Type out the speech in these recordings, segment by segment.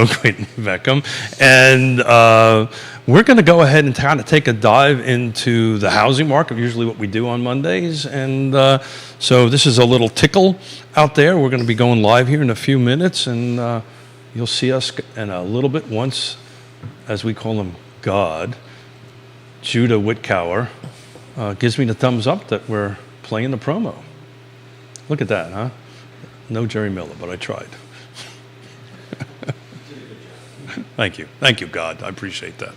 know Quentin Beckham. And we're going to go ahead and kind of take a dive into the housing market, usually what we do on Mondays. And so this is a little tickle out there. We're going to be going live here in a few minutes, and you'll see us in a little bit once, as we call him, God, Judah Whitcower, gives me the thumbs up that we're playing the promo. Look at that, huh? No Jerry Miller, but I tried. Thank you. Thank you, God. I appreciate that.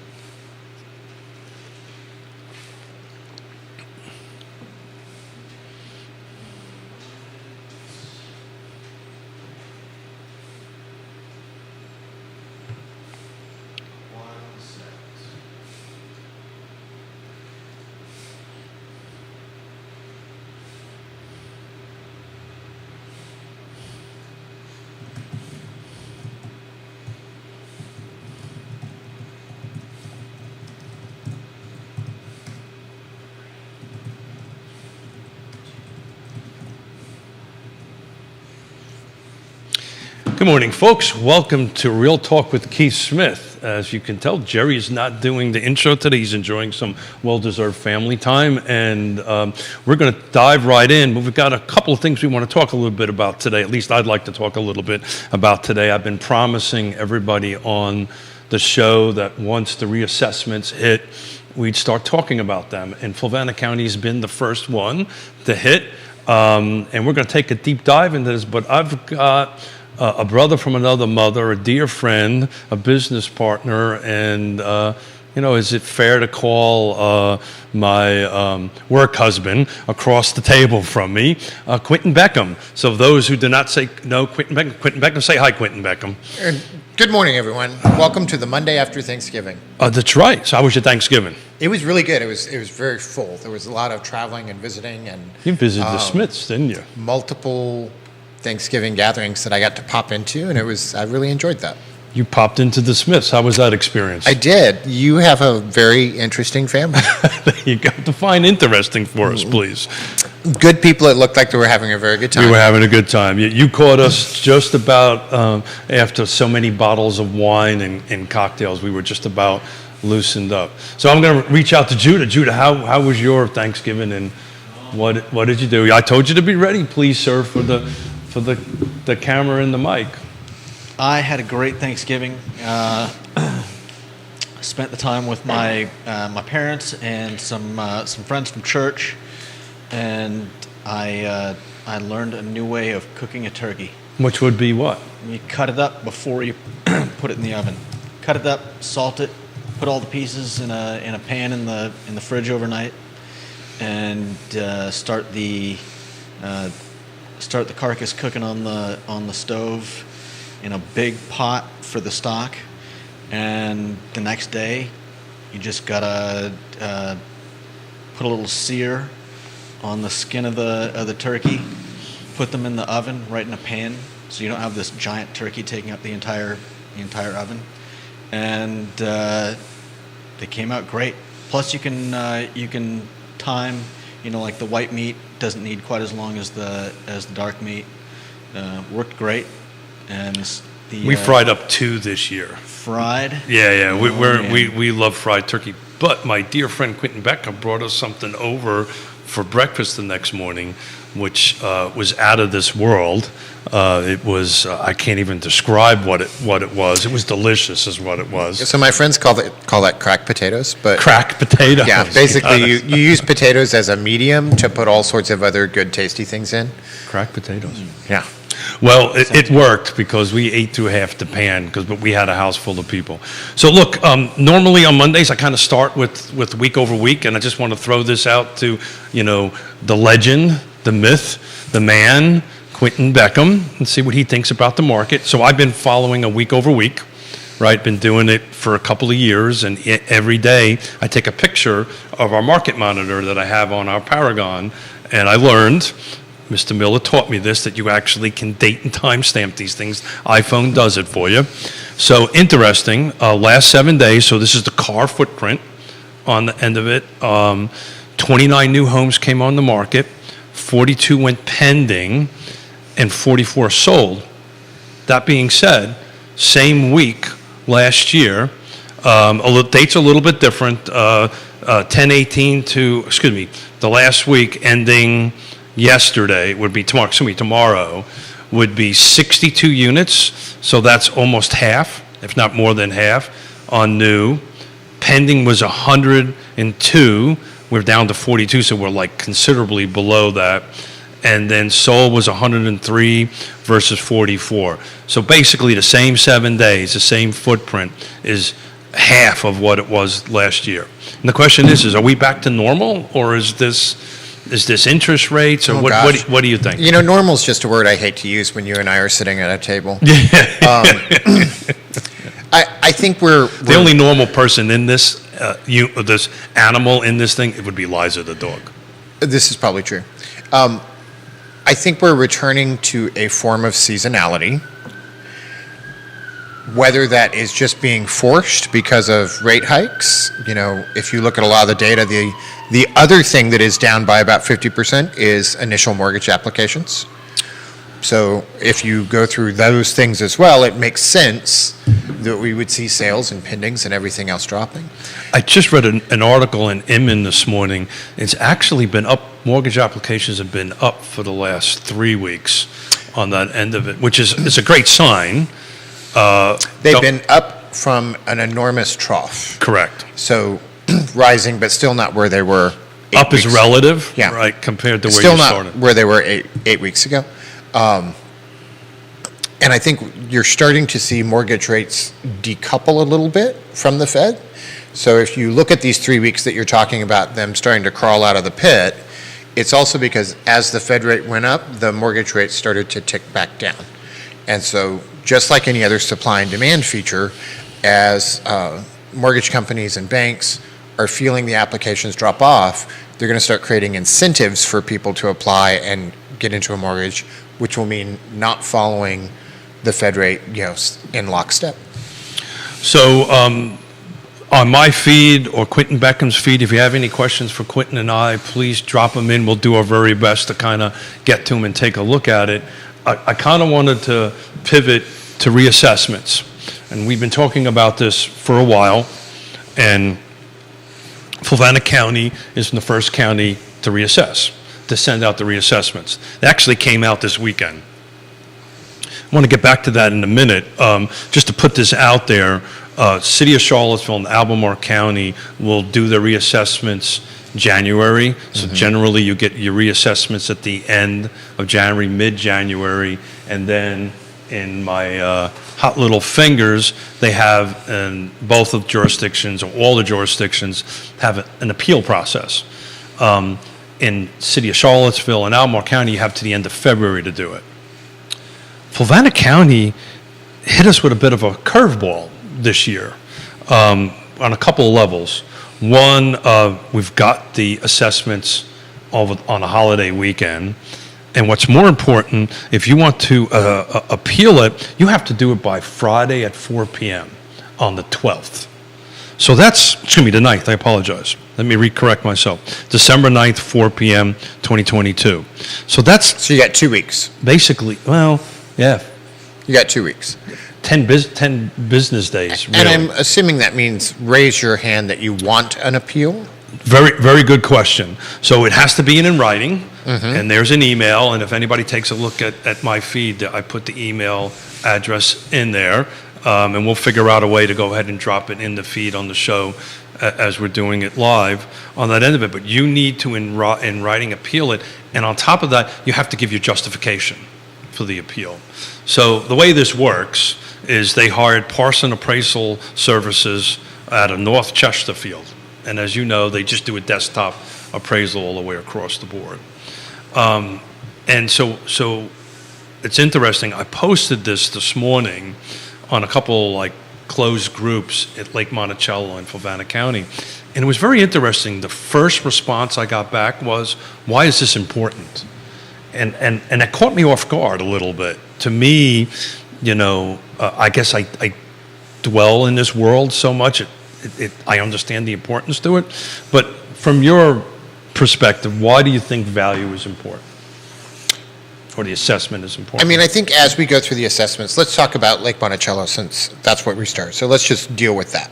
Good morning, folks. Welcome to Real Talk with Keith Smith. As you can tell, Jerry's not doing the intro today. He's enjoying some well-deserved family time, and we're going to dive right in. But we've got a couple of things we want to talk a little bit about today. At least I'd like to talk a little bit about today. I've been promising everybody on the show that once the reassessments hit, we'd start talking about them. And Fluvanna County's been the first one to hit, and we're going to take a deep dive into this. But I've got a brother from another mother, a dear friend, a business partner, and is it fair to call my work husband across the table from me, Quentin Beckham. So those who do not know Quentin Beckham, say hi, Quentin Beckham. Good morning, everyone. Welcome to the Monday after Thanksgiving. That's right. So how was your Thanksgiving? It was really good. It was very full. There was a lot of traveling and visiting, and you visited the Smiths, didn't you? Multiple Thanksgiving gatherings that I got to pop into, and I really enjoyed that. You popped into the Smiths. How was that experience? I did. You have a very interesting family. You got to define interesting for us, please. Good people. It looked like they were having a very good time. We were having a good time. You caught us just about after so many bottles of wine and cocktails. We were just about loosened up. So I'm going to reach out to Judah. Judah, how was your Thanksgiving, and what did you do? I told you to be ready, please, sir, for the camera and the mic. I had a great Thanksgiving. Spent the time with my parents and some friends from church, and I learned a new way of cooking a turkey. Which would be what? You cut it up before you put it in the oven. Cut it up, salt it, put all the pieces in a pan in the fridge overnight, and start the carcass cooking on the stove in a big pot for the stock, and the next day you just gotta put a little sear on the skin of the turkey, put them in the oven right in a pan, so you don't have this giant turkey taking up the entire oven, and they came out great. Plus you can time, like the white meat doesn't need quite as long as the dark meat. Worked great, and we fried up 2 this year. Fried? Yeah. We love fried turkey. But my dear friend Quentin Beckham brought us something over for breakfast the next morning, which was out of this world. It was I can't even describe what it was. It was delicious, is what it was. So my friends call that cracked potatoes, but cracked potatoes. Yeah, basically you use potatoes as a medium to put all sorts of other good, tasty things in. Cracked potatoes. Yeah. Well, it worked because we ate through half the pan but we had a house full of people. So look, normally on Mondays I kind of start with week over week, and I just want to throw this out to the legend, the myth, the man, Quentin Beckham, and see what he thinks about the market. So I've been following a week over week, right? Been doing it for a couple of years, and every day I take a picture of our market monitor that I have on our Paragon, and I learned, Mr. Miller taught me this, that you actually can date and timestamp these things. iPhone does it for you. So interesting, last 7 days, so this is the car footprint on the end of it. 29 new homes came on the market, 42 went pending, and 44 sold. That being said, same week last year. Dates a little bit different. 10/18 to, excuse me, the last week ending yesterday would be tomorrow. Excuse me, tomorrow would be 62 units. So that's almost half, if not more than half, on new. Pending was 102. We're down to 42, so we're like considerably below that. And then sold was 103 versus 44. So basically the same 7 days, the same footprint is half of what it was last year. And the question is are we back to normal, or is this interest rates, or Oh, what gosh. do you think? You know, normal's just a word I hate to use when you and I are sitting at a table. I think we're The only normal person in this, this animal in this thing, it would be Liza the dog. This is probably true. I think we're returning to a form of seasonality, whether that is just being forced because of rate hikes. You know, if you look at a lot of the data, the other thing that is down by about 50% is initial mortgage applications. So if you go through those things as well, it makes sense that we would see sales and pendings and everything else dropping. I just read an article in Inman this morning. It's actually been up, mortgage applications have been up for the last 3 weeks on that end of it, which is it's a great sign. They've Don't- been up from an enormous trough. Correct. So rising, but still not where they were. Up is relative, Yeah. right, compared to where Still you not started. where they were eight weeks ago. And I think you're starting to see mortgage rates decouple a little bit from the Fed. So if you look at these 3 weeks that you're talking about, them starting to crawl out of the pit, it's also because as the Fed rate went up, the mortgage rate started to tick back down. And so just like any other supply and demand feature, as mortgage companies and banks are feeling the applications drop off, they're going to start creating incentives for people to apply and get into a mortgage, which will mean not following the Fed rate, in lockstep. So on my feed or Quentin Beckham's feed, if you have any questions for Quentin and I, please drop them in. We'll do our very best to kind of get to them and take a look at it. I kind of wanted to pivot to reassessments. And we've been talking about this for a while. And Fluvanna County is the first county to reassess, to send out the reassessments. They actually came out this weekend. I want to get back to that in a minute. Just to put this out there, City of Charlottesville and Albemarle County will do their reassessments January. So generally you get your reassessments at the end of January, mid-January, and then in my hot little fingers, they have in both of jurisdictions, or all the jurisdictions, have an appeal process. In City of Charlottesville and Albemarle County, you have to the end of February to do it. Fluvanna County hit us with a bit of a curveball this year on a couple of levels. One, we've got the assessments on a holiday weekend. And what's more important, if you want to appeal it, you have to do it by Friday at 4 p.m. on the 12th. So that's, excuse me, the 9th, I apologize. Let me recorrect myself. December 9th, 4 p.m., 2022. So that's So you got 2 weeks. basically, well, yeah, You got 2 weeks. 10 business days, really. And I'm assuming that means raise your hand that you want an appeal. Very, very good question. So it has to be in writing, and there's an email, and if anybody takes a look at my feed, I put the email address in there, and we'll figure out a way to go ahead and drop it in the feed on the show as we're doing it live on that end of it. But you need to, in writing, appeal it, and on top of that, you have to give your justification for the appeal. So the way this works is they hired Parson Appraisal Services out of North Chesterfield. And as you know, they just do a desktop appraisal all the way across the board. And so it's interesting. I posted this morning on a couple closed groups at Lake Monticello in Fluvanna County. And it was very interesting. The first response I got back was, why is this important? And it caught me off guard a little bit. To me, I guess I dwell in this world so much. I understand the importance to it. But from your perspective, why do you think value is important? or the assessment is I important. mean, I think as we go through the assessments, let's talk about Lake Monticello since that's what we start. So let's just deal with that.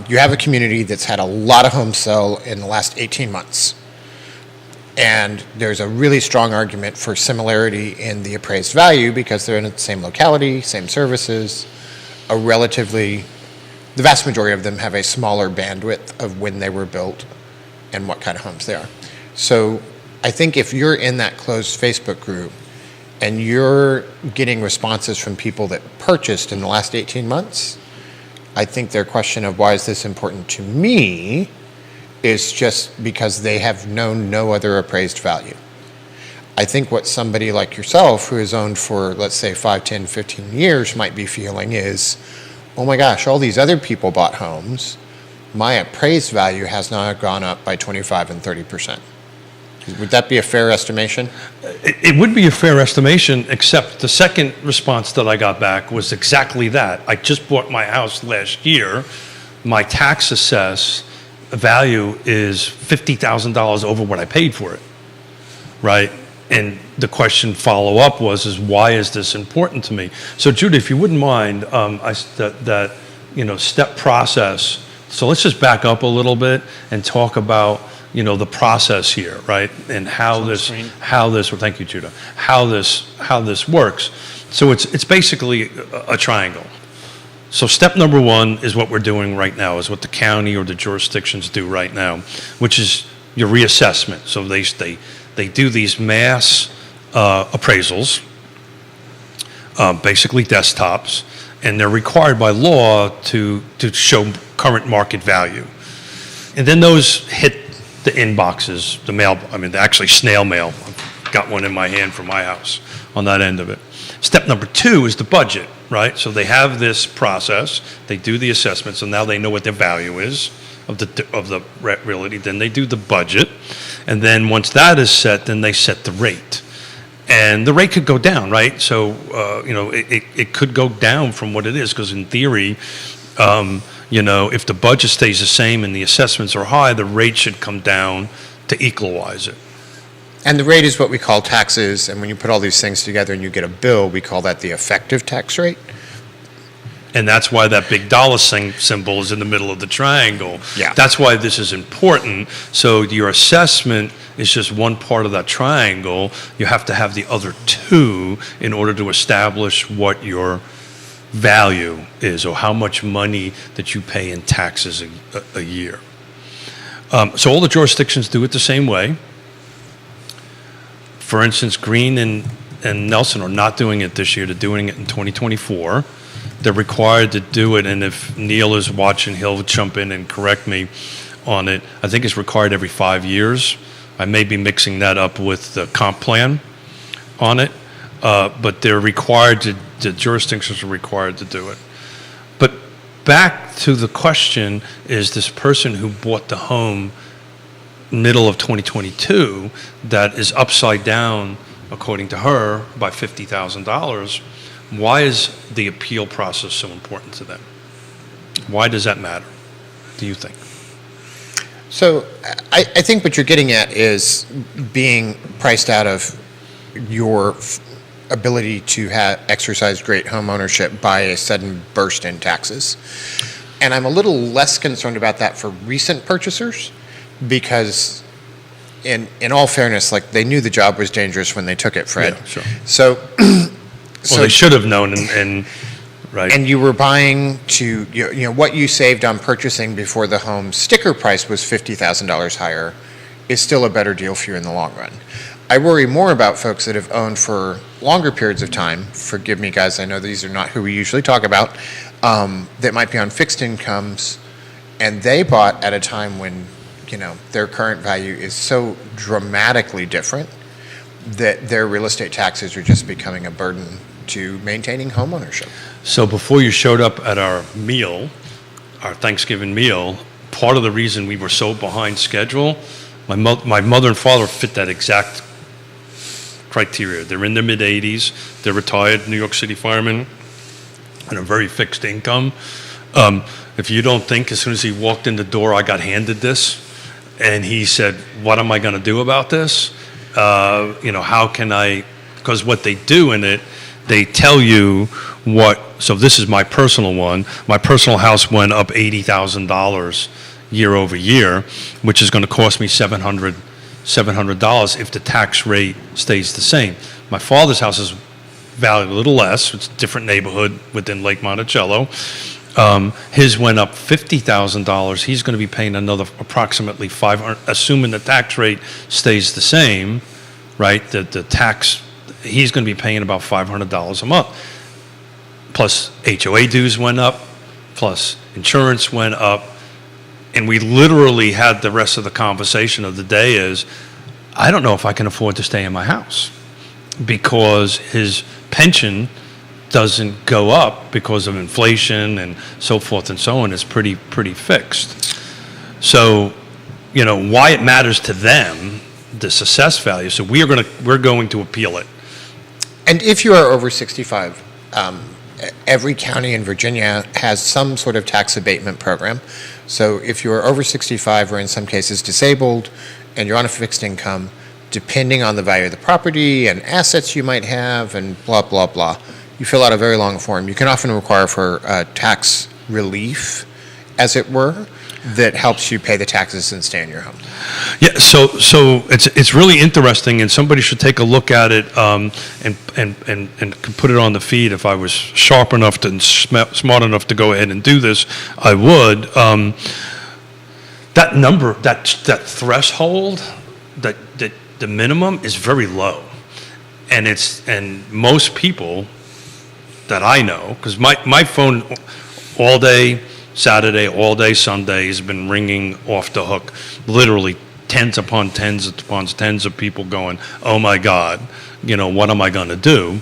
You have a community that's had a lot of homes sell in the last 18 months. And there's a really strong argument for similarity in the appraised value because they're in the same locality, same services, the vast majority of them have a smaller bandwidth of when they were built and what kind of homes they are. So I think if you're in that closed Facebook group and you're getting responses from people that purchased in the last 18 months, I think their question of why is this important to me is just because they have known no other appraised value. I think what somebody like yourself who has owned for, let's say, 5, 10, 15 years might be feeling is, oh my gosh, all these other people bought homes. My appraised value has now gone up by 25 and 30%. Would that be a fair estimation? It would be a fair estimation, except the second response that I got back was exactly that. I just bought my house last year. My tax assessed value is $50,000 over what I paid for it, right? And the question follow up is why is this important to me? So Judy, if you wouldn't mind, step process. So let's just back up a little bit and talk about the process here, right? And how this, well, thank you, Judah, how this works. So it's basically a triangle. So step number one is what we're doing right now, is what the county or the jurisdictions do right now, which is your reassessment. So they do these mass appraisals, basically desktops, and they're required by law to show current market value. And then those hit the inboxes, actually snail mail. I've got one in my hand from my house on that end of it. Step number two is the budget, right? So they have this process, they do the assessment, so now they know what their value is of the realty. Then they do the budget, and then once that is set, then they set the rate. And the rate could go down, right? So, it could go down from what it is, because in theory, if the budget stays the same and the assessments are high, the rate should come down to equalize it. And the rate is what we call taxes, and when you put all these things together and you get a bill, we call that the effective tax rate. And that's why that big dollar symbol is in the middle of the triangle. Yeah. That's why this is important. So your assessment is just one part of that triangle. You have to have the other two in order to establish what your value is, or how much money that you pay in taxes a year. So all the jurisdictions do it the same way. For instance, Greene and Nelson are not doing it this year. They're doing it in 2024. They're required to do it, and if Neil is watching, he'll jump in and correct me on it. I think it's required every 5 years. I may be mixing that up with the comp plan on it, but they're required the jurisdictions are required to do it. But back to the question, is this person who bought the home middle of 2022 that is upside down, according to her, by $50,000, why is the appeal process so important to them? Why does that matter, do you think? So I think what you're getting at is being priced out of your ability to exercise great home ownership by a sudden burst in taxes. And I'm a little less concerned about that for recent purchasers, because in all fairness, like, they knew the job was dangerous when they took it, Fred. Yeah, sure. So They should have known, and right. And you were buying to, what you saved on purchasing before the home sticker price was $50,000 higher is still a better deal for you in the long run. I worry more about folks that have owned for longer periods of time. Forgive me, guys, I know these are not who we usually talk about, that might be on fixed incomes, and they bought at a time when, their current value is so dramatically different that their real estate taxes are just becoming a burden to maintaining home ownership. So before you showed up at our Thanksgiving meal, part of the reason we were so behind schedule, my mother and father fit that exact criteria. They're in their mid-80s. They're retired New York City firemen and a very fixed income. If you don't think, as soon as he walked in the door, I got handed this, and he said, "What am I going to do about this? How can I because what they do in it, they tell you what, so this is my personal one. My personal house went up $80,000 year over year, which is going to cost me $700 if the tax rate stays the same. My father's house is valued a little less. It's a different neighborhood within Lake Monticello. His went up $50,000. He's going to be paying another approximately $500, assuming the tax rate stays the same, right? The tax, he's going to be paying about $500 a month. Plus HOA dues went up, plus insurance went up. And we literally had the rest of the conversation of the day is, I don't know if I can afford to stay in my house because his pension doesn't go up because of inflation and so forth and so on. It's pretty fixed. So, why it matters to them, this assessed value. So we're going to appeal it. And if you are over 65, every county in Virginia has some sort of tax abatement program. So if you are over 65 or in some cases disabled and you're on a fixed income, depending on the value of the property and assets you might have and blah, blah, blah, you fill out a very long form. You can often require for tax relief, as it were, that helps you pay the taxes and stay in your home. Yeah, so it's really interesting, and somebody should take a look at it and put it on the feed. If I was sharp enough and smart enough to go ahead and do this, I would. That number, that threshold, that the minimum is very low, and most people that I know, because my phone all day Saturday, all day Sunday has been ringing off the hook, literally tens upon tens of people going, oh my God, what am I going to do?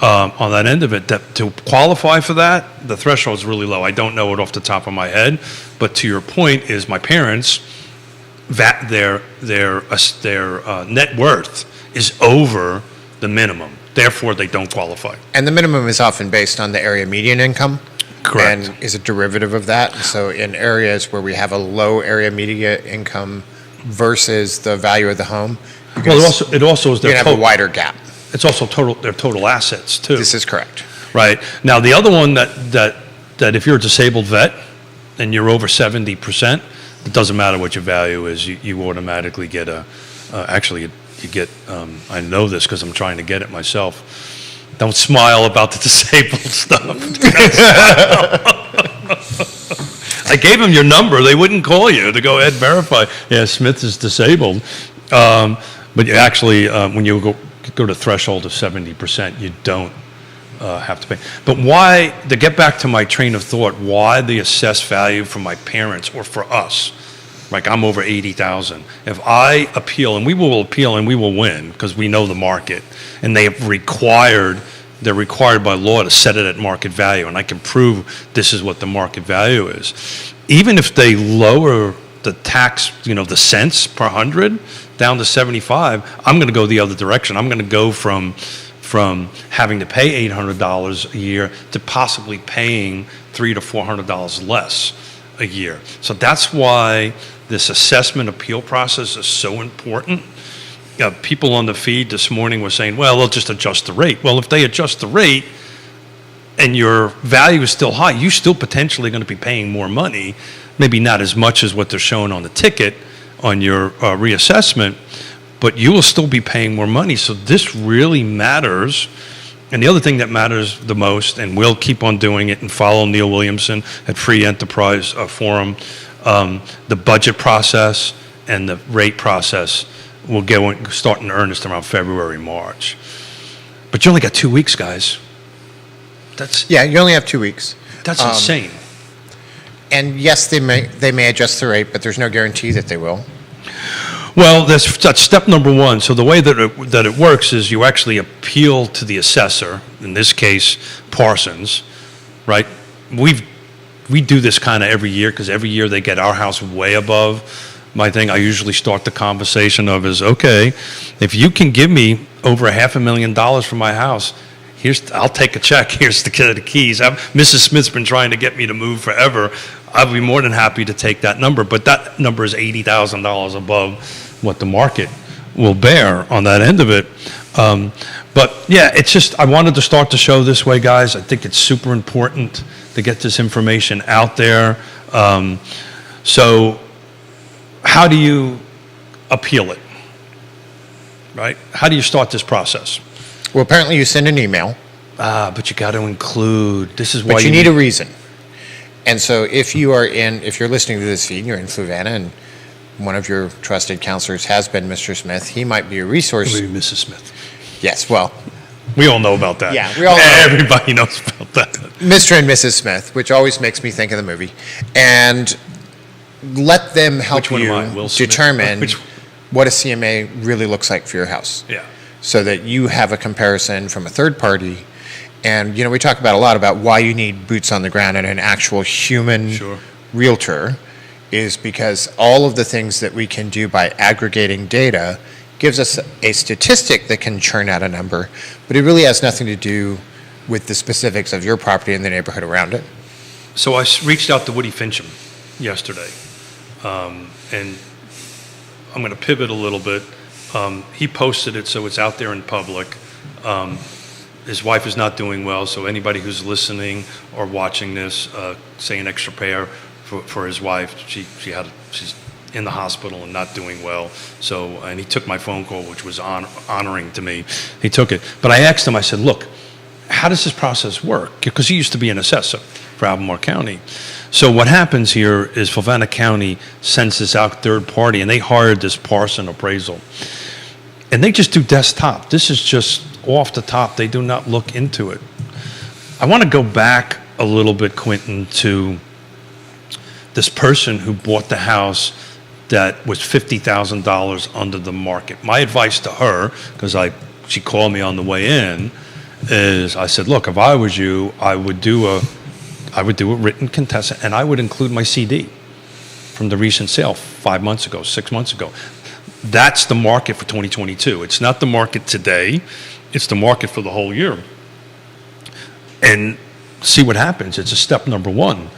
On that end of it, to qualify for that, the threshold is really low. I don't know it off the top of my head, but to your point is my parents, their net worth is over the minimum. Therefore, they don't qualify. And the minimum is often based on the area median income. Correct. And is a derivative of that. So in areas where we have a low area median income versus the value of the home, Well, it also is you're their going to have a wider gap. It's also their total assets too. This is correct. Right. Now, the other one that if you're a disabled vet and you're over 70%, it doesn't matter what your value is. You automatically get you get. I know this because I'm trying to get it myself. Don't smile about the disabled stuff. I gave them your number. They wouldn't call you to go ahead and verify. Yeah, Smith is disabled. But you actually, when you go to threshold of 70%, you don't have to pay. But why, to get back to my train of thought, why the assessed value for my parents or for us? Like I'm over 80,000. If I appeal, and we will appeal and we will win because we know the market, and they're required by law to set it at market value, and I can prove this is what the market value is. Even if they lower the tax, the cents per hundred down to 75, I'm going to go the other direction. I'm going to go from having to pay $800 a year to possibly paying $300 to $400 less a year. So that's why this assessment appeal process is so important. People on the feed this morning were saying, well, they'll just adjust the rate. Well, if they adjust the rate and your value is still high, you're still potentially going to be paying more money, maybe not as much as what they're showing on the ticket on your reassessment, but you will still be paying more money. So this really matters. And the other thing that matters the most, and we'll keep on doing it and follow Neil Williamson at Free Enterprise Forum, the budget process and the rate process will start in earnest around February, March. But you only got 2 weeks, guys. You only have 2 weeks. That's insane. And yes, they may adjust the rate, but there's no guarantee that they will. Well, that's step number one. So the way that it works is you actually appeal to the assessor, in this case, Parsons, right? We do this kind of every year because every year they get our house way above my thing. I usually start the conversation of is, okay, if you can give me over $500,000 for my house, I'll take a check. Here's the keys. Mrs. Smith's been trying to get me to move forever. I'd be more than happy to take that number, but that number is $80,000 above what the market will bear on that end of it. But yeah, it's just, I wanted to start the show this way, guys. I think it's super important to get this information out there. So how do you appeal it, right? How do you start this process? Well, apparently you send an email, But you got to include, this is why but you need a reason. And so if you're listening to this feed, you're in Fluvanna, and one of your trusted counselors has been Mr. Smith, he might be a resource. Maybe Mrs. Smith. Yes, well, We all know about that. Yeah, we all know. Everybody knows about that. Mr. and Mrs. Smith, which always makes me think of the movie, and let them help Which one you am I? Will Smith? determine Which- what a CMA really looks like for your house. Yeah. So that you have a comparison from a third party. And, we talk about a lot about why you need boots on the ground and an actual human Sure. realtor is because all of the things that we can do by aggregating data gives us a statistic that can churn out a number, but it really has nothing to do with the specifics of your property and the neighborhood around it. So I reached out to Woody Fincham yesterday, and I'm going to pivot a little bit. He posted it, so it's out there in public. His wife is not doing well, so anybody who's listening or watching this, say an extra prayer for his wife. She's in the hospital and not doing well. So, and he took my phone call, which was honoring to me. He took it, but I asked him. I said, "Look, how does this process work?" Because he used to be an assessor for Albemarle County. So what happens here is Fluvanna County sends this out third party, and they hired this Parson Appraisal. And they just do desktop. This is just off the top. They do not look into it. I want to go back a little bit, Quentin, to this person who bought the house that was $50,000 under the market. My advice to her, because she called me on the way in, is I said, look, if I was you, I would do a written contestant, and I would include my CD from the recent sale 5 months ago, 6 months ago. That's the market for 2022. It's not the market today. It's the market for the whole year. And see what happens. It's a step number one.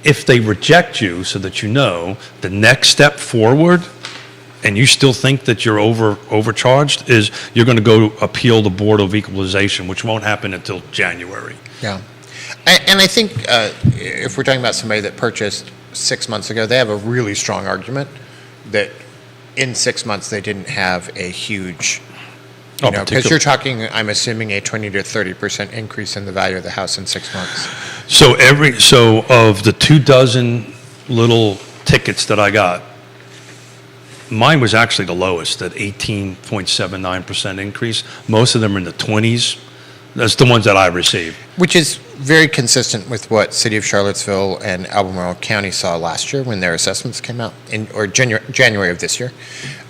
If they reject you, so that you know, the next step forward, and you still think that you're overcharged, is you're going to go appeal the Board of Equalization, which won't happen until January. Yeah. And I think if we're talking about somebody that purchased 6 months ago, they have a really strong argument that in 6 months they didn't have a huge, because you're talking, I'm assuming, a 20 to 30% increase in the value of the house in 6 months. So of the 24 little tickets that I got, mine was actually the lowest at 18.79% increase. Most of them are in the 20s. That's the ones that I received. Which is very consistent with what City of Charlottesville and Albemarle County saw last year when their assessments came out, or January of this year.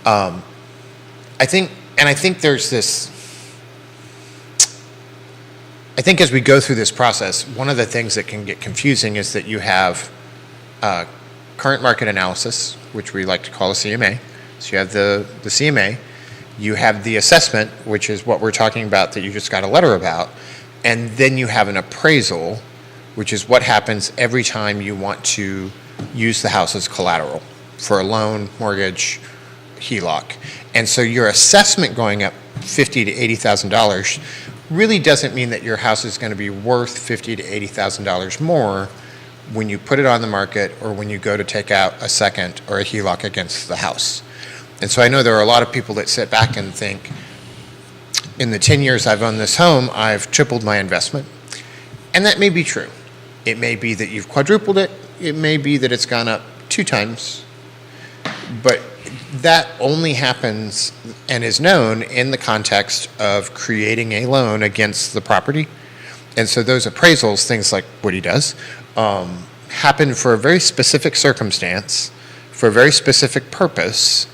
I think there's this. I think as we go through this process, one of the things that can get confusing is that you have current market analysis, which we like to call a CMA. So you have the CMA. You have the assessment, which is what we're talking about that you just got a letter about, and then you have an appraisal, which is what happens every time you want to use the house as collateral for a loan, mortgage, HELOC. And so your assessment going up $50,000 to $80,000 really doesn't mean that your house is going to be worth $50,000 to $80,000 more when you put it on the market or when you go to take out a second or a HELOC against the house. And so I know there are a lot of people that sit back and think, in the 10 years I've owned this home, I've tripled my investment. And that may be true. It may be that you've quadrupled it. It may be that it's gone up 2 times. But that only happens and is known in the context of creating a loan against the property. And so those appraisals, things like what he does, happen for a very specific circumstance, for a very specific purpose,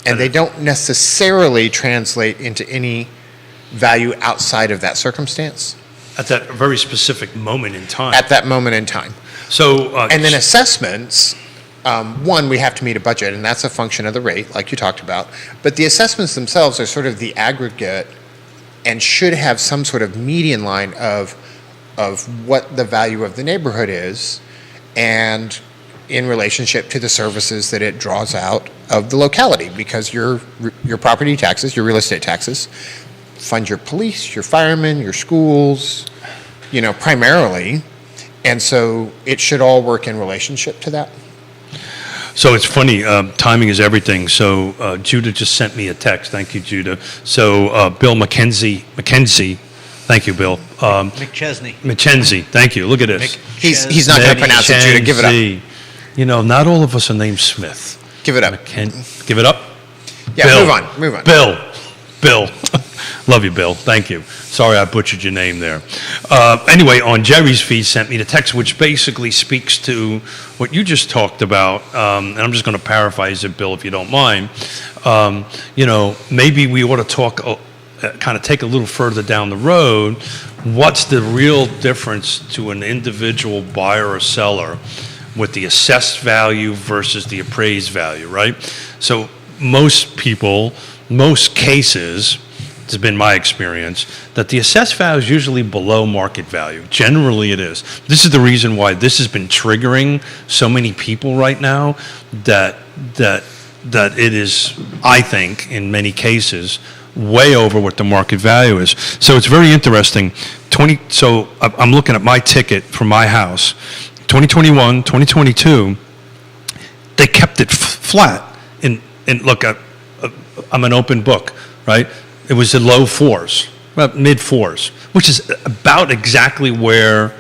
and they don't necessarily translate into any value outside of that circumstance. At that very specific moment in time. At that moment in time. So, and then assessments, one, we have to meet a budget, and that's a function of the rate, like you talked about. But the assessments themselves are sort of the aggregate and should have some sort of median line of what the value of the neighborhood is. And in relationship to the services that it draws out of the locality, because your property taxes, your real estate taxes, fund your police, your firemen, your schools, primarily. And so it should all work in relationship to that. So it's funny, timing is everything. So Judah just sent me a text. Thank you, Judah. So Bill McKenzie, thank you, Bill. McChesney, thank you. Look at this. He's not going to pronounce it, Judah. Give it up. Not all of us are named Smith. Give it up. Give it up? Yeah, Bill. move on. Bill. Love you, Bill. Thank you. Sorry I butchered your name there. Anyway, on Jerry's feed sent me the text, which basically speaks to what you just talked about, and I'm just going to paraphrase it, Bill, if you don't mind. Maybe we ought to talk, kind of take a little further down the road. What's the real difference to an individual buyer or seller with the assessed value versus the appraised value, right? So most cases, it's been my experience, that the assessed value is usually below market value. Generally it is. This is the reason why this has been triggering so many people right now, that it is, I think, in many cases, way over what the market value is. So it's very interesting. So I'm looking at my ticket for my house. 2021, 2022, they kept it flat. And look, I'm an open book, right? It was the low fours, about mid fours, which is about exactly where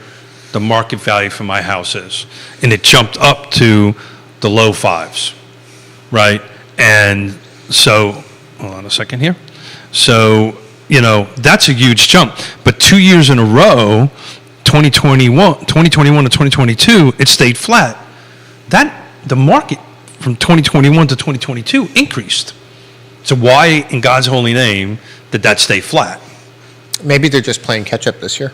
the market value for my house is. And it jumped up to the low fives, right? And so, hold on a second here. So, that's a huge jump. But 2 years in a row, 2021 to 2022, it stayed flat. The market from 2021 to 2022 increased. So why, in God's holy name, did that stay flat? Maybe they're just playing catch up this year.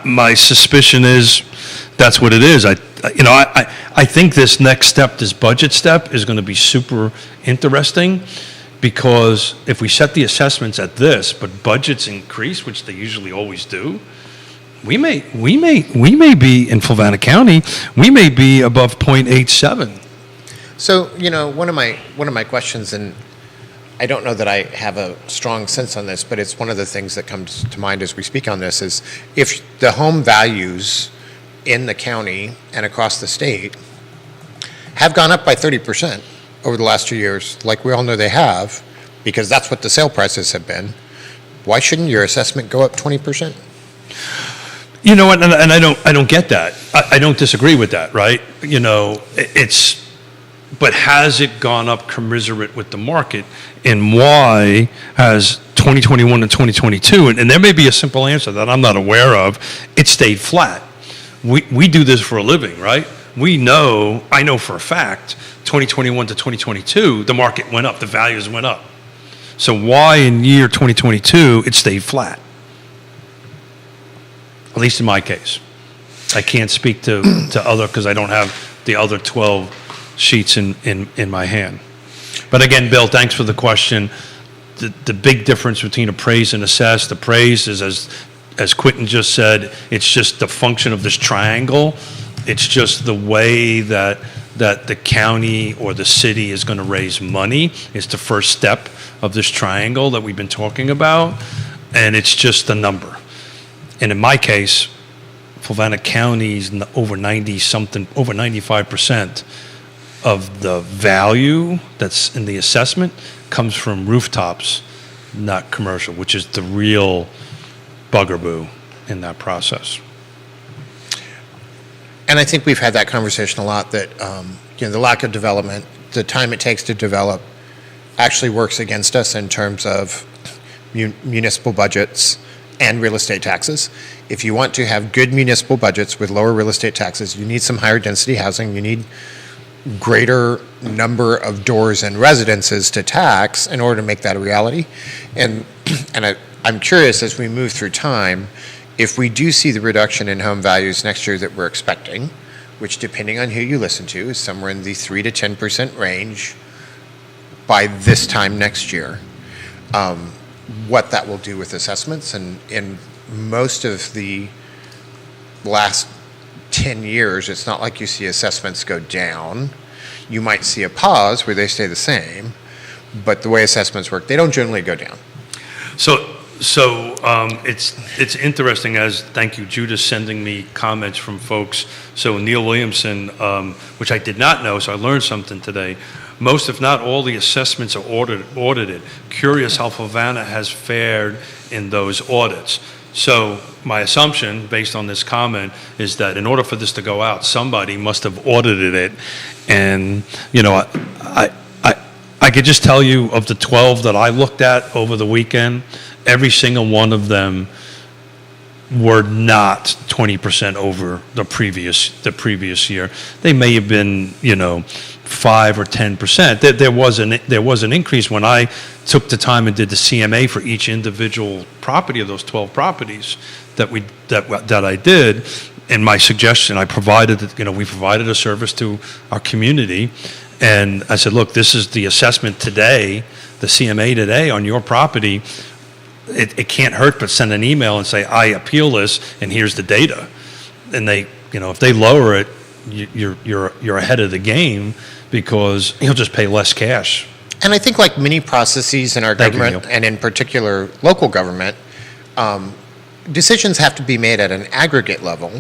My suspicion is that's what it is. I think this next step, this budget step, is going to be super interesting, because if we set the assessments at this, but budgets increase, which they usually always do, we may be in Fluvanna County, we may be above 0.87. So, one of my questions, and I don't know that I have a strong sense on this, but it's one of the things that comes to mind as we speak on this, is if the home values in the county and across the state have gone up by 30% over the last 2 years, like we all know they have, because that's what the sale prices have been, why shouldn't your assessment go up 20%? You know what, and I don't get that. I don't disagree with that, right? But has it gone up commensurate with the market? And why has 2021 and 2022, and there may be a simple answer that I'm not aware of, it stayed flat. We do this for a living, right? I know for a fact, 2021 to 2022, the market went up, the values went up. So why in year 2022, it stayed flat? At least in my case. I can't speak to other, because I don't have the other 12 sheets in my hand. But again, Bill, thanks for the question. The big difference between appraised and assessed, appraised is, as Quentin just said, it's just the function of this triangle. It's just the way that the county or the city is going to raise money. It's the first step of this triangle that we've been talking about, and it's just a number. And in my case, Fluvanna County's over 95% of the value that's in the assessment comes from rooftops, not commercial, which is the real bugaboo in that process. And I think we've had that conversation a lot, that the lack of development, the time it takes to develop, actually works against us in terms of municipal budgets and real estate taxes. If you want to have good municipal budgets with lower real estate taxes, you need some higher density housing. You need greater number of doors and residences to tax in order to make that a reality. And I'm curious, as we move through time, if we do see the reduction in home values next year that we're expecting, which, depending on who you listen to, is somewhere in the 3 to 10% range by this time next year, what that will do with assessments. And in most of the last 10 years, it's not like you see assessments go down. You might see a pause where they stay the same, but the way assessments work, they don't generally go down. So it's interesting, as thank you, Judah's sending me comments from folks. So Neil Williamson, which I did not know, so I learned something today. Most, if not all, the assessments are audited. Curious how Fluvanna has fared in those audits. So my assumption, based on this comment, is that in order for this to go out, somebody must have audited it. And, you know, I could just tell you of the 12 that I looked at over the weekend, every single one of them were not 20% over the previous year. They may have been, 5 or 10%. There was an increase when I took the time and did the CMA for each individual property of those 12 properties that I did. And my suggestion, we provided a service to our community, and I said, look, this is the assessment today, the CMA today on your property. It can't hurt but send an email and say, I appeal this, and here's the data. And they, if they lower it, you're ahead of the game, because you'll just pay less cash. And I think, like many processes in our government, and in particular local government, decisions have to be made at an aggregate level,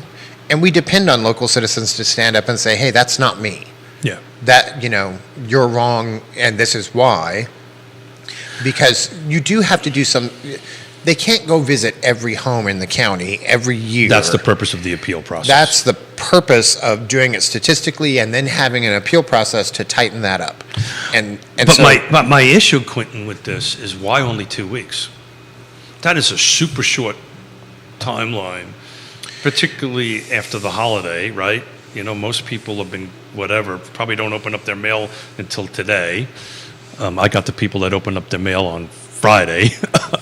and we depend on local citizens to stand up and say, hey, that's not me. Yeah. That, you're wrong, and this is why. Because you do have to do they can't go visit every home in the county every year. That's the purpose of the appeal process. That's the purpose of doing it statistically, and then having an appeal process to tighten that up. But my issue, Quentin, with this is, why only 2 weeks? That is a super short timeline, particularly after the holiday, right? Most people have been, probably don't open up their mail until today. I got the people that opened up their mail on Friday.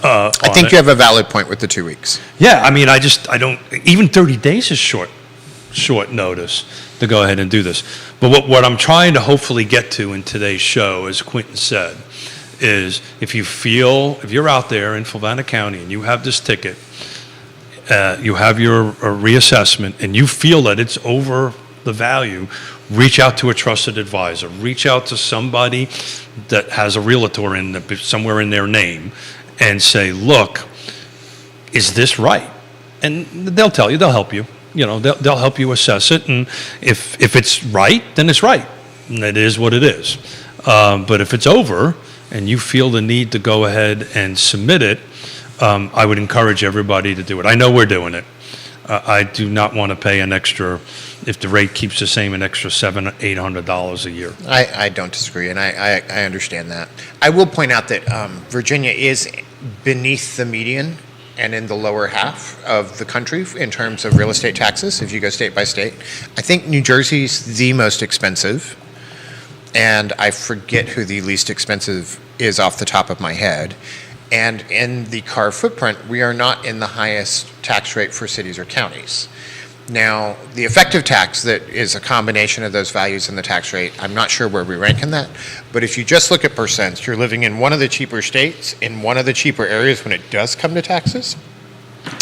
I think you have a valid point with the 2 weeks. Yeah, I mean, I don't, even 30 days is short notice to go ahead and do this. But what I'm trying to hopefully get to in today's show, as Quentin said, is if you're out there in Fluvanna County and you have this ticket, you have your reassessment, and you feel that it's over the value, reach out to a trusted advisor. Reach out to somebody that has a realtor somewhere in their name, and say, look, is this right? And they'll tell you, they'll help you. They'll help you assess it, and if it's right, then it's right. And it is what it is. But if it's over and you feel the need to go ahead and submit it, I would encourage everybody to do it. I know we're doing it. I do not want to pay an extra, if the rate keeps the same, an extra $700-800 a year. I don't disagree, and I understand that. I will point out that Virginia is beneath the median and in the lower half of the country in terms of real estate taxes, if you go state by state. I think New Jersey's the most expensive, and I forget who the least expensive is off the top of my head. And in the car footprint, we are not in the highest tax rate for cities or counties. Now, the effective tax, that is a combination of those values in the tax rate, I'm not sure where we rank in that. But if you just look at percents, you're living in one of the cheaper states, in one of the cheaper areas when it does come to taxes.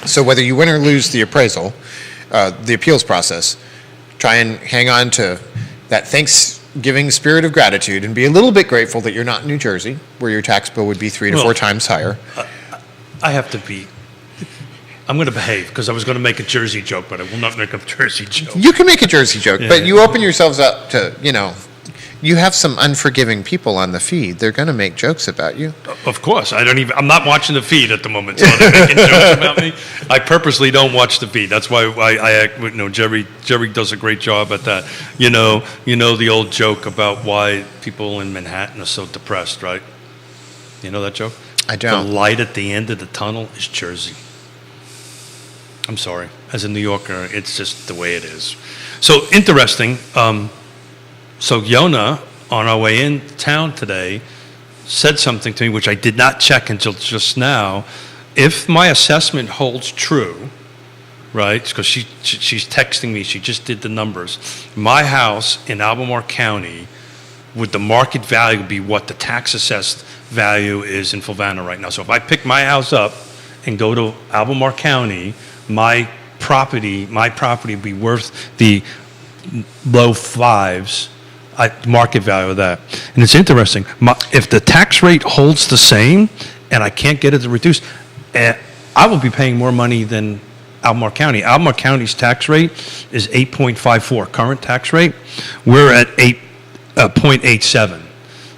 So whether you win or lose the appraisal, the appeals process, try and hang on to that Thanksgiving spirit of gratitude and be a little bit grateful that you're not in New Jersey, where your tax bill would be 3 to 4 times higher. I'm going to behave, because I was going to make a Jersey joke, but I will not make a Jersey joke. You can make a Jersey joke, but you open yourselves up to, you have some unforgiving people on the feed. They're going to make jokes about you. Of course. I'm not watching the feed at the moment, so they're making jokes about me. I purposely don't watch the feed. That's why Jerry does a great job at that. You know the old joke about why people in Manhattan are so depressed, right? You know that joke? I don't. The light at the end of the tunnel is Jersey. I'm sorry. As a New Yorker, it's just the way it is. So interesting. So Yona, on our way in town today, said something to me which I did not check until just now. If my assessment holds true, right, because she's texting me, she just did the numbers. My house in Albemarle County, would the market value be what the tax assessed value is in Fluvanna right now? So if I pick my house up and go to Albemarle County, my my property be worth the low fives, market value of that. And it's interesting, if the tax rate holds the same and I can't get it to reduce, I will be paying more money than Albemarle County. Albemarle County's tax rate is 8.54, current tax rate. We're at 8.87.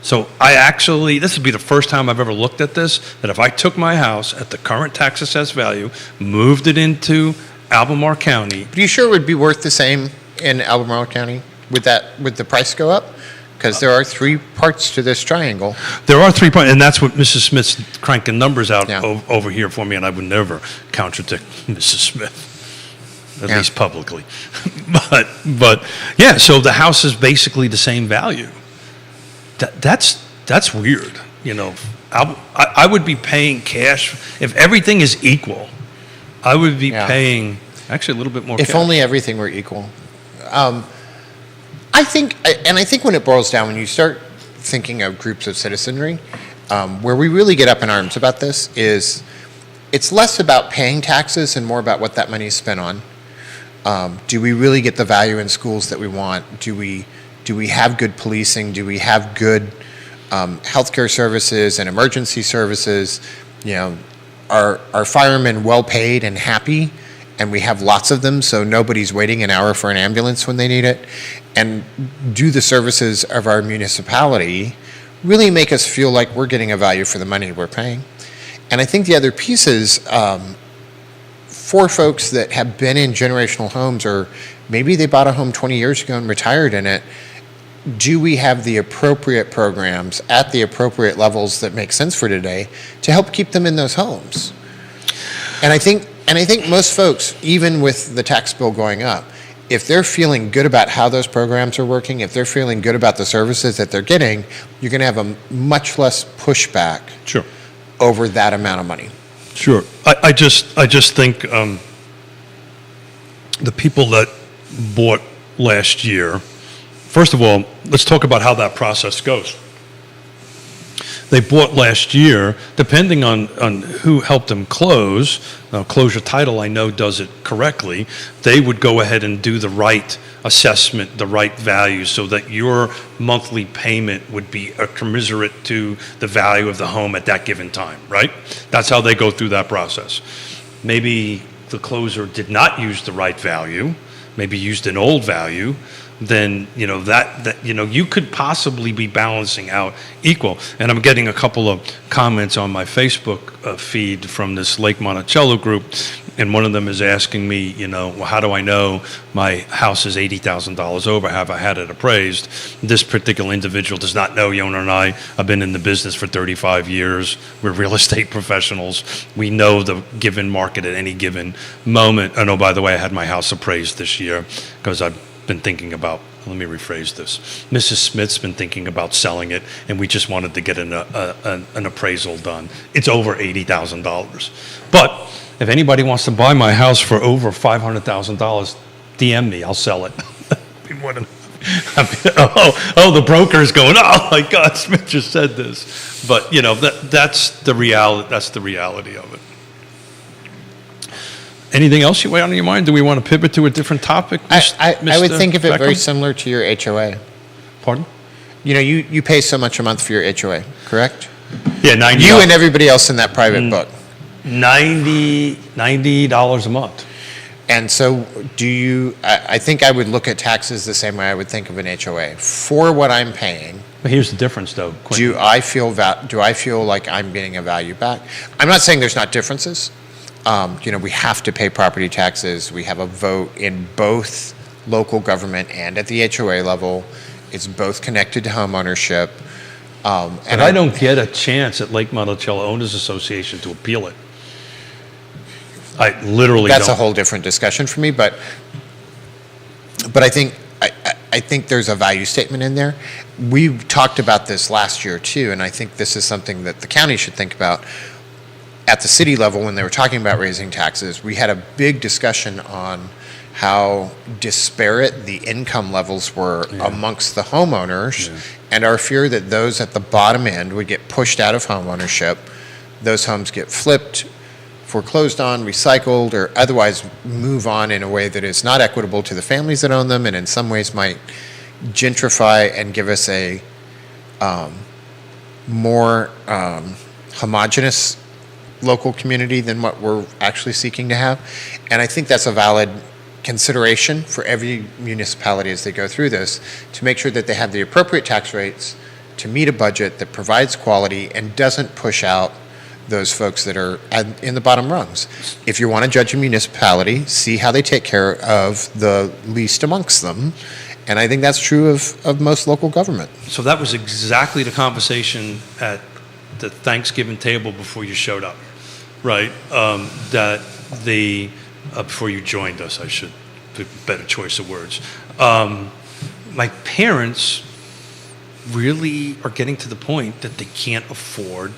So this would be the first time I've ever looked at this, that if I took my house at the current tax assessed value, moved it into Albemarle County. But are you sure it would be worth the same in Albemarle County? Would the price go up? Because there are three parts to this triangle. There are 3 points, and that's what Mrs. Smith's cranking numbers out Yeah. over here for me, and I would never contradict Mrs. Smith, at Yeah. least publicly. but yeah, so the house is basically the same value. That's weird, you know. I would be paying cash if everything is equal. I would be Yeah. paying actually a little bit more. If cash. only everything were equal. I think when it boils down, when you start thinking of groups of citizenry, where we really get up in arms about this is, it's less about paying taxes and more about what that money is spent on. Do we really get the value in schools that we want? Do we have good policing? Do we have good healthcare services and emergency services? You know, are firemen well paid and happy? And we have lots of them, so nobody's waiting an hour for an ambulance when they need it. And do the services of our municipality really make us feel like we're getting a value for the money we're paying? And I think the other piece is, for folks that have been in generational homes, or maybe they bought a home 20 years ago and retired in it, do we have the appropriate programs at the appropriate levels that make sense for today to help keep them in those homes? And I think most folks, even with the tax bill going up, if they're feeling good about how those programs are working, if they're feeling good about the services that they're getting, you're going to have a much less pushback Sure. over that amount of money. Sure. I just think the people that bought last year, first of all, let's talk about how that process goes. They bought last year, depending on who helped them close. Now, Closure Title, I know, does it correctly. They would go ahead and do the right assessment, the right value, so that your monthly payment would be commensurate to the value of the home at that given time, right? That's how they go through that process. Maybe the closer did not use the right value, maybe used an old value, then you could possibly be balancing out equal. And I'm getting a couple of comments on my Facebook feed from this Lake Monticello group, and one of them is asking me, well, how do I know my house is $80,000 over? Have I had it appraised? This particular individual does not know. Yona and I have been in the business for 35 years. We're real estate professionals. We know the given market at any given moment. Oh, no, by the way, I had my house appraised this year because I've been thinking about, let me rephrase this. Mrs. Smith's been thinking about selling it, and we just wanted to get an appraisal done. It's over $80,000. But if anybody wants to buy my house for over $500,000, DM me, I'll sell it. Be more than the broker's going, oh my God, Smith just said this. But that's the reality. That's the reality of it. Anything else you weigh on your mind? Do we want to pivot to a different topic? I would Mr. think of it very Beckham? similar to your HOA. Pardon? You pay so much a month for your HOA, correct? Yeah, $90. You and everybody else in that private book. $90 a month. And so I think I would look at taxes the same way I would think of an HOA. For what I'm paying, But here's the difference, though. Quentin. do I feel like I'm getting a value back? I'm not saying there's not differences. We have to pay property taxes. We have a vote in both local government and at the HOA level. It's both connected to home ownership. And I don't get a chance at Lake Monticello Owners Association to appeal it. I literally That's don't. a whole different discussion for me, but I think there's a value statement in there. We talked about this last year too, and I think this is something that the county should think about. At the city level, when they were talking about raising taxes, we had a big discussion on how disparate the income levels were amongst the homeowners, and our fear that those at the bottom end would get pushed out of home ownership. Those homes get flipped foreclosed on, recycled, or otherwise move on in a way that is not equitable to the families that own them, and in some ways might gentrify and give us a more homogenous local community than what we're actually seeking to have. And I think that's a valid consideration for every municipality as they go through this, to make sure that they have the appropriate tax rates to meet a budget that provides quality and doesn't push out those folks that are in the bottom rungs. If you want to judge a municipality, see how they take care of the least amongst them. And I think that's true of most local government. So that was exactly the conversation at the Thanksgiving table before you showed up, right? Before you joined us, I should, better choice of words. My parents really are getting to the point that they can't afford